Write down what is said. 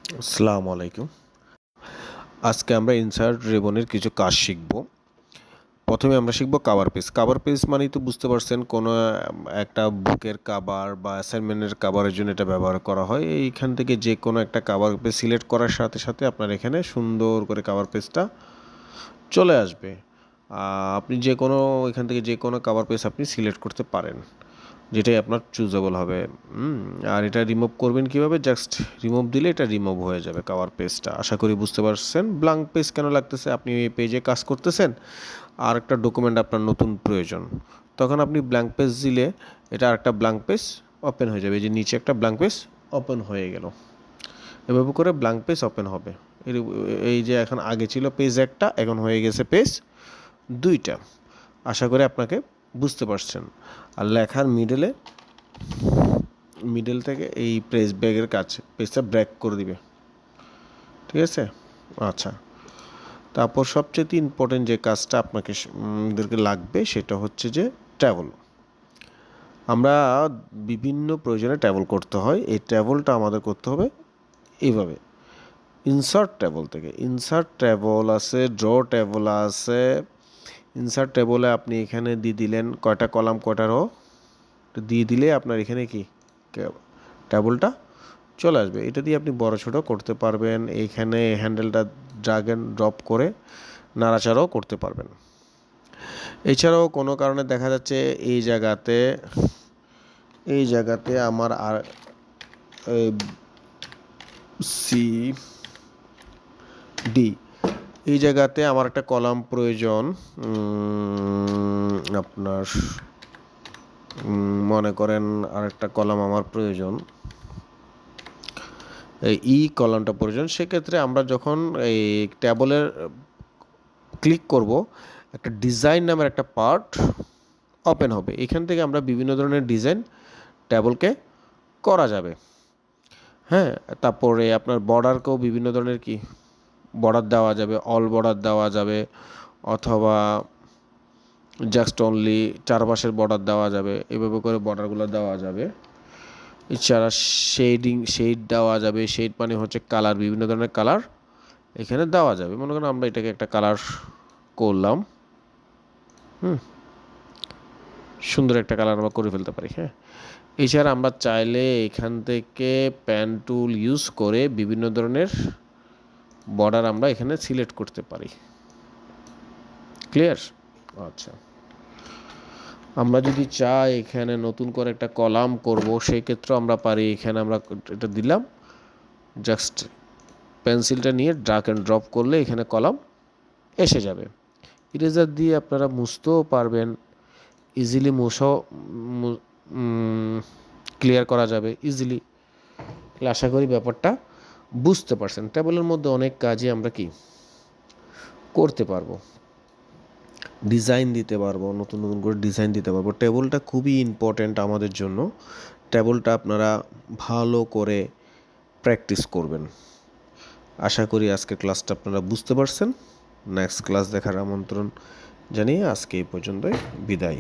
আসসালামু আলাইকুম। আজকে আমরা ইনসার্ট রিবনের কিছু কাজ শিখব। প্রথমে আমরা শিখব কভার পেজ। কভার পেজ মানেই তো বুঝতে পারছেন কোনো একটা বুকের কভার বা অ্যাসাইনমেন্টের কভারের জন্য এটা ব্যবহার করা হয়। এইখান থেকে যে কোনো একটা কভার পেজ সিলেক্ট করার সাথে সাথে আপনার এখানে সুন্দর করে কভার পেজটা চলে আসবে। আপনি যে কোনো এখান থেকে যে কোনো কভার পেজ আপনি সিলেক্ট করতে পারেন, যেটাই আপনার চুজেবল হবে। আর এটা রিমুভ করবেন কীভাবে? জাস্ট রিমুভ দিলে এটা রিমুভ হয়ে যাবে কভার পেজটা। আশা করি বুঝতে পারছেন। ব্ল্যাঙ্ক পেজ কেন লাগতেছে? আপনি এই পেজে কাজ করতেছেন, আর একটা ডকুমেন্ট আপনার নতুন প্রয়োজন, তখন আপনি ব্ল্যাঙ্ক পেজ দিলে এটা আরেকটা ব্ল্যাঙ্ক পেজ ওপেন হয়ে যাবে। এই যে নিচে একটা ব্ল্যাঙ্ক পেজ ওপেন হয়ে গেল। এভাবে করে ব্ল্যাঙ্ক পেজ ওপেন হবে। এই যে এখন আগে ছিল পেজ একটা, এখন হয়ে গেছে পেজ দুইটা। আশা করি আপনাকে বুঝতে পারছেন। আর লেখার মিডল থেকে এই প্রেস ব্যাগের কাছে পেজটা ব্রেক করে দিবে, ঠিক আছে? আচ্ছা, তারপর সবচেয়ে ইম্পর্টেন্ট যে কাজটা আপনাদেরকে লাগবে সেটা হচ্ছে যে ট্যাবল। আমরা বিভিন্ন প্রয়োজনে ট্যাবল করতে হয়। এই ট্যাবলটা আমাদের করতে হবে এইভাবে, ইনসার্ট ট্যাবল থেকে। ইনসার্ট ট্যাবল আছে, ড্র ট্যাবল আছে। ইনসার্ট ট্যাবলে আপনি এখানে দিয়ে দিলেন কয়টা কলাম কয়টা রো দিয়ে দিলে আপনার এখানে কি ট্যাবলটা চলে আসবে। এটা দিয়ে আপনি বড় ছোটো করতে পারবেন। এইখানে হ্যান্ডেলটা ড্র্যাগ এন্ড ড্রপ করে নাড়াচাড়াও করতে পারবেন। এছাড়াও কোনো কারণে দেখা যাচ্ছে এই জায়গাতে আমার আর সি ডি এই জায়গাতে আমার একটা কলাম প্রয়োজন। আপনার মনে করেন আরেকটা কলাম আমার প্রয়োজন, এই কলামটা প্রয়োজন। সেক্ষেত্রে আমরা যখন এই ট্যাবলের ক্লিক করব, একটা ডিজাইন নামের একটা পার্ট ওপেন হবে। এখান থেকে আমরা বিভিন্ন ধরনের ডিজাইন ট্যাবলকে করা যাবে। হ্যাঁ, তারপরে আপনার বর্ডারকেও বিভিন্ন ধরনের বর্ডার দেওয়া যাবে, অল বর্ডার দেওয়া যাবে, অথবা জাস্ট অনলি চারপাশের বর্ডার দেওয়া যাবে। এভাবে করে বর্ডারগুলো দেওয়া যাবে। এছাড়া শেড দেওয়া যাবে। শেড মানে হচ্ছে কালার, বিভিন্ন ধরনের কালার এখানে দেওয়া যাবে। মনে করেন আমরা এটাকে একটা কালার করলাম, সুন্দর একটা কালার আমরা করে ফেলতে পারি। হ্যাঁ, এছাড়া আমরা চাইলে এখান থেকে প্যান টুল ইউজ করে বিভিন্ন ধরনের বর্ডার আমরা এখানে সিলেক্ট করতে পারি। ক্লিয়ার? আচ্ছা, আমরা যদি চাই এখানে নতুন করে একটা কলাম করব, সেই ক্ষেত্রেও আমরা পারি। এখানে আমরা এটা দিলাম, জাস্ট পেন্সিলটা নিয়ে ড্র্যাগ এন্ড ড্রপ করলে এখানে কলাম এসে যাবে। ইরেজার দিয়ে আপনারা মুছতেও পারবেন, ইজিলি ক্লিয়ার করা যাবে ইজিলি। আশা করি ব্যাপারটা বুঝতে পারছেন। ট্যাবলের মধ্যে অনেক কাজই আমরা করতে পারবো, ডিজাইন দিতে পারবো, নতুন নতুন করে ডিজাইন দিতে পারবো। টেবলটা খুবই ইম্পর্ট্যান্ট আমাদের জন্য। টেবলটা আপনারা ভালো করে প্র্যাকটিস করবেন। আশা করি আজকের ক্লাসটা আপনারা বুঝতে পারছেন। নেক্সট ক্লাস দেখার আমন্ত্রণ জানিয়ে আজকে এই পর্যন্তই বিদায়।